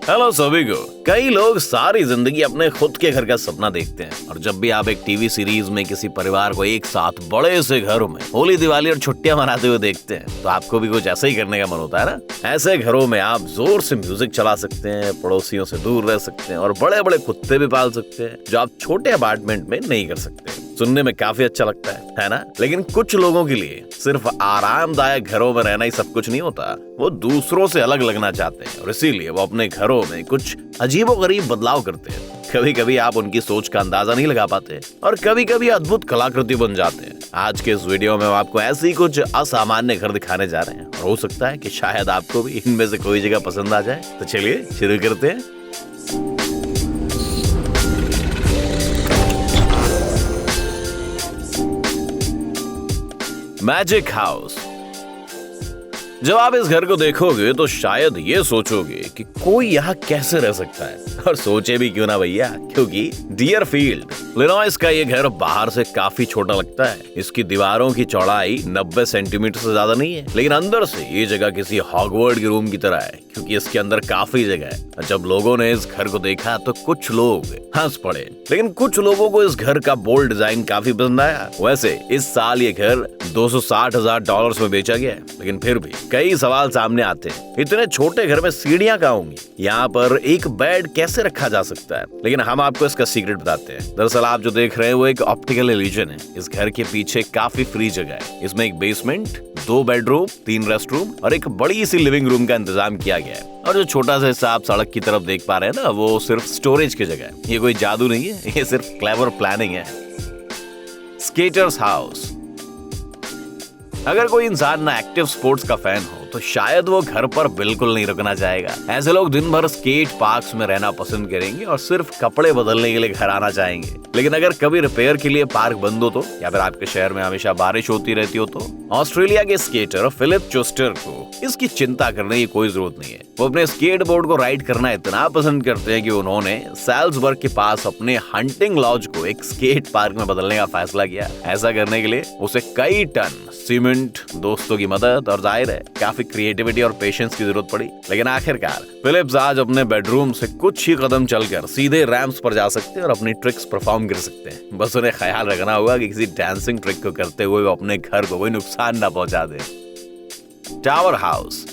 Hello सभी को। कई लोग सारी जिंदगी अपने खुद के घर का सपना देखते हैं और जब भी आप एक टीवी सीरीज में किसी परिवार को एक साथ बड़े से घर में होली दिवाली और छुट्टियां मनाते हुए देखते हैं तो आपको भी कुछ ऐसा ही करने का मन होता है ना। ऐसे घरों में आप जोर से म्यूजिक चला सकते हैं, पड़ोसियों से दूर रह सकते हैं और बड़े बड़े कुत्ते भी पाल सकते हैं जो आप छोटे अपार्टमेंट में नहीं कर सकते। सुनने में काफी अच्छा लगता है ना? लेकिन कुछ लोगों के लिए सिर्फ आरामदायक घरों में रहना ही सब कुछ नहीं होता। वो दूसरों से अलग लगना चाहते हैं और इसीलिए वो अपने घरों में कुछ अजीबोगरीब बदलाव करते हैं। कभी कभी आप उनकी सोच का अंदाजा नहीं लगा पाते और कभी कभी अद्भुत कलाकृति बन जाते हैं। आज के इस वीडियो में हम आपको ऐसे ही कुछ असामान्य घर दिखाने जा रहे हैं और हो सकता है कि शायद आपको भी इनमें से कोई जगह पसंद आ जाए। तो चलिए शुरू करते हैं। Magic house. जब आप इस घर को देखोगे तो शायद ये सोचोगे कि कोई यहाँ कैसे रह सकता है, और सोचे भी क्यों ना भैया, क्योंकि डियरफील्ड इलिनॉइस का ये घर बाहर से काफी छोटा लगता है। इसकी दीवारों की चौड़ाई 90 सेंटीमीटर से ज्यादा नहीं है, लेकिन अंदर से ये जगह किसी हॉगवर्ड के रूम की तरह है क्योंकि इसके अंदर काफी जगह है। जब लोगों ने इस घर को देखा तो कुछ लोग हंस पड़े, लेकिन कुछ लोगों को इस घर का बोल्ड डिजाइन काफी पसंद आया। वैसे इस साल ये घर $260,000 में बेचा गया है, लेकिन फिर भी कई सवाल सामने आते हैं। इतने छोटे घर में सीढ़ियां कहाँ होंगी? यहाँ पर एक बेड कैसे रखा जा सकता है? लेकिन हम आपको इसका सीक्रेट बताते हैं। दरअसल आप जो देख रहे हैं वो एक ऑप्टिकल इल्यूजन है। इस घर के पीछे काफी फ्री जगह है। इसमें एक बेसमेंट, 2 बेडरूम, 3 रेस्टरूम और एक बड़ी सी लिविंग रूम का इंतजाम किया गया है। और जो छोटा सा हिस्सा आप सड़क की तरफ देख पा रहे हैं ना, वो सिर्फ स्टोरेज की जगह है। ये कोई जादू नहीं है, ये सिर्फ क्लेवर प्लानिंग है। Skaters house. अगर कोई इंसान ना एक्टिव स्पोर्ट्स का फैन हो तो शायद वो घर पर बिल्कुल नहीं रुकना चाहेगा। ऐसे लोग दिन भर स्केट पार्क्स में रहना पसंद करेंगे और सिर्फ कपड़े बदलने के लिए घर आना चाहेंगे। लेकिन अगर कभी रिपेयर के लिए पार्क बंद हो तो, या फिर आपके शहर में हमेशा बारिश होती रहती हो तो, ऑस्ट्रेलिया के स्केटर फिलिप चोस्टर को इसकी चिंता करने की कोई जरूरत नहीं है। वो अपने स्केट बोर्ड को राइड करना इतना पसंद करते हैं कि उन्होंने सैल्सबर्ग के पास अपने हंटिंग लॉज को एक स्केट पार्क में बदलने का फैसला किया। ऐसा करने के लिए उसे कई टन सीमेंट, दोस्तों की मदद और जाहिर है काफी क्रिएटिविटी और पेशेंस की जरूरत पड़ी। लेकिन आखिरकार फिलिप्स आज अपने बेडरूम से कुछ ही कदम चलकर सीधे रैंप्स पर जा सकते हैं और अपनी ट्रिक्स परफॉर्म कर सकते हैं। बस उन्हें ख्याल रखना होगा कि किसी डांसिंग ट्रिक को करते हुए वो अपने घर को कोई नुकसान ना पहुंचा दे। Tower house.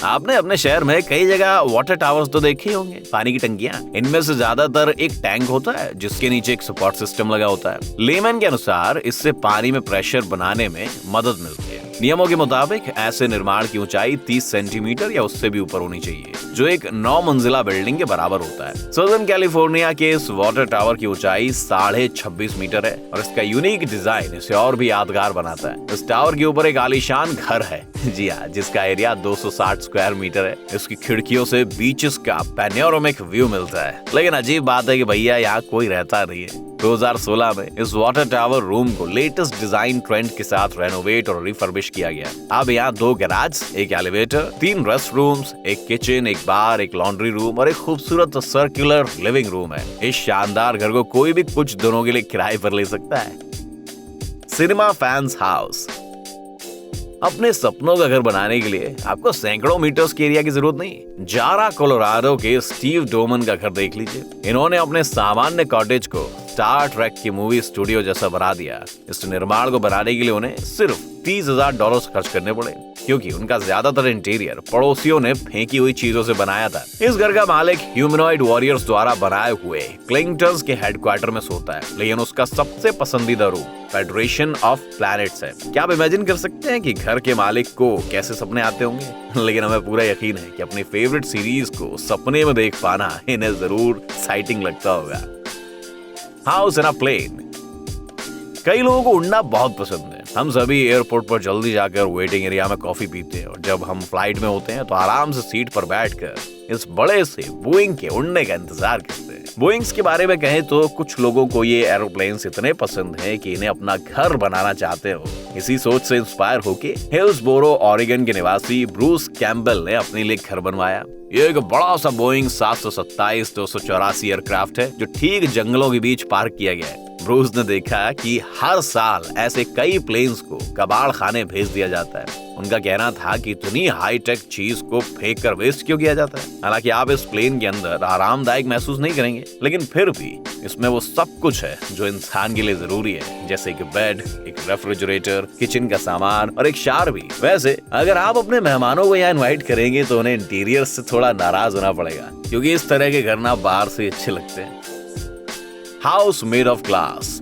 आपने अपने शहर में कई जगह वाटर टावर्स तो देखे होंगे, पानी की टंकियां। इनमें से ज्यादातर एक टैंक होता है जिसके नीचे एक सपोर्ट सिस्टम लगा होता है। लेमैन के अनुसार इससे पानी में प्रेशर बनाने में मदद मिलती है। नियमों के मुताबिक ऐसे निर्माण की ऊंचाई 30 सेंटीमीटर या उससे भी ऊपर होनी चाहिए, जो एक 9 मंजिला बिल्डिंग के बराबर होता है। सदर्न कैलिफोर्निया के इस वाटर टावर की ऊंचाई 26.5 मीटर है और इसका यूनिक डिजाइन इसे और भी यादगार बनाता है। इस टावर के ऊपर एक आलीशान घर है, जी हाँ, जिसका एरिया 260 स्क्वायर मीटर है। इसकी खिड़कियों से बीचेस का पैनोरामिक व्यू मिलता है। लेकिन अजीब बात है कि भैया यहाँ कोई रहता नहीं है। 2016 में इस वाटर टावर रूम को लेटेस्ट डिजाइन ट्रेंड के साथ रेनोवेट और रिफर्बिश किया गया। अब यहाँ 2 गैराज, एक एलिवेटर, 3 रेस्ट रूम्स, एक किचन, एक बार, एक लॉन्ड्री रूम और एक खूबसूरत सर्कुलर लिविंग रूम है। इस शानदार घर को कोई भी कुछ दिनों के लिए किराए पर ले सकता है। Cinema fans house. अपने सपनों का घर बनाने के लिए आपको सैकड़ों मीटर्स के एरिया की जरूरत नहीं। जारा कोलोराडो के स्टीव डोमन का घर देख लीजिए। इन्होंने अपने सामान्य कॉटेज को स्टार ट्रेक की मूवी स्टूडियो जैसा बना दिया। इस निर्माण को बनाने के लिए उन्हें सिर्फ $30,000 खर्च करने पड़े, क्योंकि उनका ज्यादातर इंटीरियर पड़ोसियों ने फेंकी हुई चीजों से बनाया था। इस घर का मालिक ह्यूमनॉइड वॉरियर्स द्वारा बनाए हुए क्लिंगटन्स के हेडक्वार्टर में सोता है, लेकिन उसका सबसे पसंदीदा रूम फेडरेशन ऑफ प्लैनेट्स है। क्या आप इमेजिन कर सकते हैं कि घर के मालिक को कैसे सपने आते होंगे? लेकिन हमें पूरा यकीन है कि अपनी फेवरेट सीरीज को सपने में देख पाना इन्हें जरूर एक्साइटिंग लगता होगा। House in a plane. कई लोगों को उड़ना बहुत पसंद है। हम सभी एयरपोर्ट पर जल्दी जाकर वेटिंग एरिया में कॉफी पीते हैं और जब हम फ्लाइट में होते हैं तो आराम से सीट पर बैठकर इस बड़े से बोइंग के उड़ने का इंतजार करते हैं। बोइंग्स के बारे में कहें तो कुछ लोगों को ये एरोप्लेन्स इतने पसंद हैं कि इन्हें अपना घर बनाना चाहते हो। इसी सोच से इंस्पायर होके हिल्सबोरो ऑरिगन के निवासी ब्रूस कैम्बल ने अपने लिए घर बनवाया। ये एक बड़ा सा बोइंग 727-284 एयरक्राफ्ट है जो ठीक जंगलों के बीच पार्क किया गया है। ब्रूस ने देखा कि हर साल ऐसे कई प्लेन्स को कबाड़ खाने भेज दिया जाता है। उनका कहना था कि इतनी हाईटेक चीज को फेंक कर वेस्ट क्यों किया जाता है। हालांकि आप इस प्लेन के अंदर आरामदायक महसूस नहीं करेंगे, लेकिन फिर भी इसमें वो सब कुछ है जो इंसान के लिए जरूरी है, जैसे एक बेड, एक रेफ्रिजरेटर, किचन का सामान और एक शावर भी। वैसे अगर आप अपने मेहमानों को यहाँ इनवाइट करेंगे तो उन्हें इंटीरियर से थोड़ा नाराज होना पड़ेगा, क्योंकि इस तरह के घर ना बाहर से अच्छे लगते हैं। House made of glass.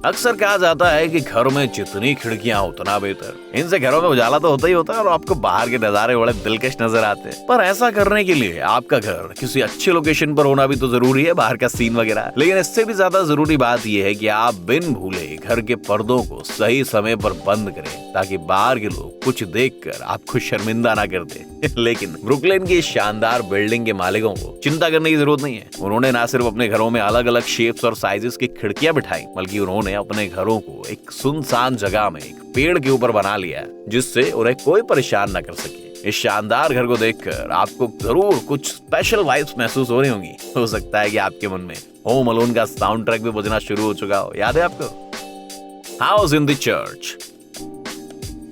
अक्सर कहा जाता है कि घर में जितनी खिड़कियां उतना बेहतर। इनसे घरों में उजाला तो होता ही होता है और आपको बाहर के नजारे बड़े दिलकश नजर आते हैं। पर ऐसा करने के लिए आपका घर किसी अच्छी लोकेशन पर होना भी तो जरूरी है, बाहर का सीन वगैरह। लेकिन इससे भी ज्यादा जरूरी बात यह है कि आप बिन भूले घर के पर्दों को सही समय पर बंद करें, ताकि बाहर के लोग कुछ देखकर आपको शर्मिंदा ना कर दे। लेकिन ब्रुकलिन की शानदार बिल्डिंग के मालिकों को चिंता करने की जरूरत नहीं है। उन्होंने ना सिर्फ अपने घरों में अलग अलग शेप्स और साइजेस की खिड़कियां बिठाई, बल्कि उन्होंने अपने घरों को एक सुनसान जगह में एक पेड़ के ऊपर बना लिया, जिससे उन्हें कोई परेशान न कर सके। इस शानदार घर को देखकर आपको जरूर कुछ स्पेशल वाइब्स महसूस हो रही होंगी। हो सकता है कि आपके मन में होम अलोन का साउंड ट्रैक भी बजना शुरू हो चुका हो। याद है आपको? House in the church.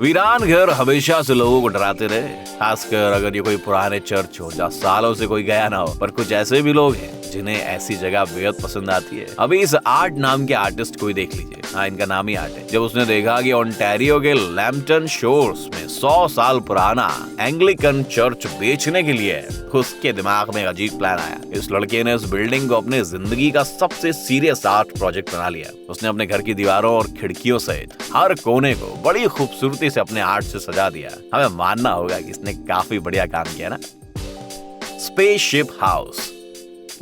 वीरान घर हमेशा से लोगों को डराते रहे, खासकर अगर ये कोई पुराने चर्च हो जहाँ सालों से कोई गया ना हो। पर कुछ ऐसे भी लोग हैं जिन्हें ऐसी जगह बेहद पसंद आती है। अभी इस आर्ट नाम के आर्टिस्ट को ही देख लीजिए। हाँ, इनका नाम ही आर्ट है। जब उसने देखा कि ओंटारियो के लैम्पटन शोर्स में 100 साल पुराना एंग्लिकन चर्च बेचने के लिए है, उसके दिमाग में अजीब प्लान आया। इस लड़के ने इस बिल्डिंग को अपने जिंदगी का सबसे सीरियस आर्ट प्रोजेक्ट बना लिया। उसने अपने घर की दीवारों और खिड़कियों सहित हर कोने को बड़ी खूबसूरती से अपने आर्ट से सजा दिया। हमें मानना होगा कि इसने काफी बढ़िया काम किया ना। Spaceship house.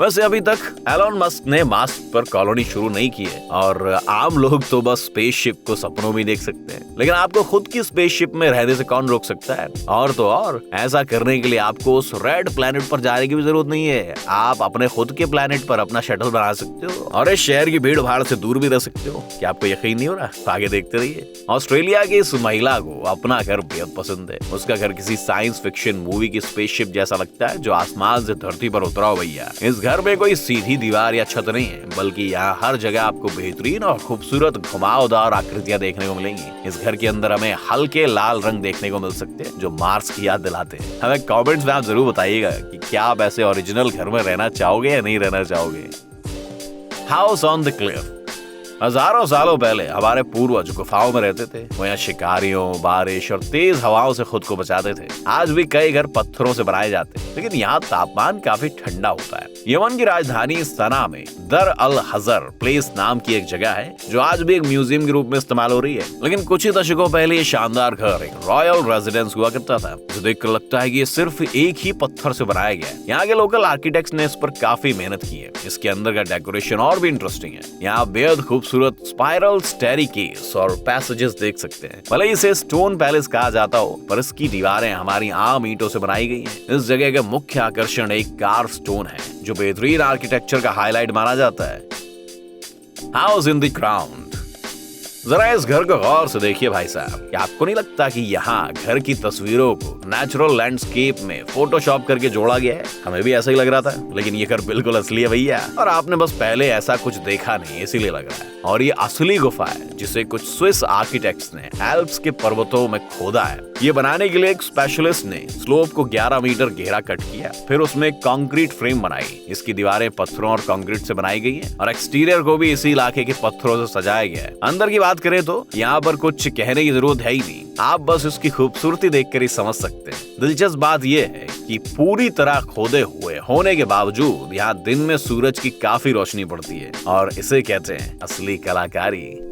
वैसे अभी तक एलोन मस्क ने मार्स पर कॉलोनी शुरू नहीं की है और आम लोग तो बस स्पेसशिप को सपनों में देख सकते हैं, लेकिन आपको खुद की स्पेसशिप में रहने से कौन रोक सकता है। और तो और ऐसा करने के लिए आपको उस रेड प्लैनेट पर जाने की भी जरूरत नहीं है। आप अपने खुद के प्लैनेट पर अपना शटल बना सकते हो और इस शहर की भीड़ भाड़ से दूर भी रह सकते हो। क्या आपको यकीन नहीं हो रहा? आगे देखते रहिए। ऑस्ट्रेलिया की इस महिला को अपना घर बेहद पसंद है। उसका घर किसी साइंस फिक्शन मूवी की स्पेसशिप जैसा लगता है जो आसमान से धरती पर उतरा हो। भैया, इस घर में कोई सीधी दीवार या छत नहीं है, बल्कि यहाँ हर जगह आपको बेहतरीन और खूबसूरत घुमावदार आकृतियां देखने को मिलेंगी। इस घर के अंदर हमें हल्के लाल रंग देखने को मिल सकते हैं जो मार्स की याद दिलाते हैं। हमें कमेंट्स में आप जरूर बताइएगा कि क्या आप ऐसे ओरिजिनल घर में रहना चाहोगे या नहीं रहना चाहोगे। House on the Cliff. हजारों सालों पहले हमारे पूर्वज गुफाओं में रहते थे। वो यहाँ शिकारियों, बारिश और तेज हवाओं से खुद को बचाते थे। आज भी कई घर पत्थरों से बनाए जाते हैं, लेकिन यहाँ तापमान काफी ठंडा होता है। यमन की राजधानी सना में दर अल हजर प्लेस नाम की एक जगह है जो आज भी एक म्यूजियम के रूप में इस्तेमाल हो रही है। लेकिन कुछ ही दशकों पहले ये शानदार घर एक रॉयल रेजिडेंस हुआ करता था, जो देखकर लगता है कि ये सिर्फ एक ही पत्थर से बनाया गया है। यहाँ के लोकल आर्किटेक्ट्स ने इस पर काफी मेहनत की है। इसके अंदर का डेकोरेशन और भी इंटरेस्टिंग है। यहाँ बेहद खूबसूरत स्पाइरल स्टेयरकेस और पैसेजेस देख सकते हैं। भले इसे स्टोन पैलेस कहा जाता हो, पर इसकी दीवारें हमारी आम ईंटों से बनाई गई हैं। इस जगह का मुख्य आकर्षण एक कार्व स्टोन है जो बेहतरीन आर्किटेक्चर का हाईलाइट माना जाता है। House in the ground. जरा इस घर को गौर से देखिए भाई साहब। क्या आपको नहीं लगता कि यहाँ घर की तस्वीरों को नेचुरल लैंडस्केप में फोटोशॉप करके जोड़ा गया है? हमें भी ऐसा ही लग रहा था, लेकिन ये घर बिल्कुल असली है भैया। और आपने बस पहले ऐसा कुछ देखा नहीं, इसीलिए लग रहा है। और ये असली गुफा है जिसे कुछ स्विस आर्किटेक्ट्स ने एल्प्स के पर्वतों में खोदा है। ये बनाने के लिए एक स्पेशलिस्ट ने स्लोप को 11 मीटर गहरा कट किया, फिर उसमें एक कंक्रीट फ्रेम बनाई। इसकी दीवारें पत्थरों और कंक्रीट से बनाई गई हैं और एक्सटीरियर को भी इसी इलाके के पत्थरों से सजाया गया है। अंदर की बात करें तो यहाँ पर कुछ कहने की जरूरत है ही नहीं, आप बस इसकी खूबसूरती देखकर ही समझ सकते हैं। दिलचस्प बात यह है कि पूरी तरह खोदे हुए होने के बावजूद यहाँ दिन में सूरज की काफी रोशनी पड़ती है और इसे कहते हैं असली कलाकारी।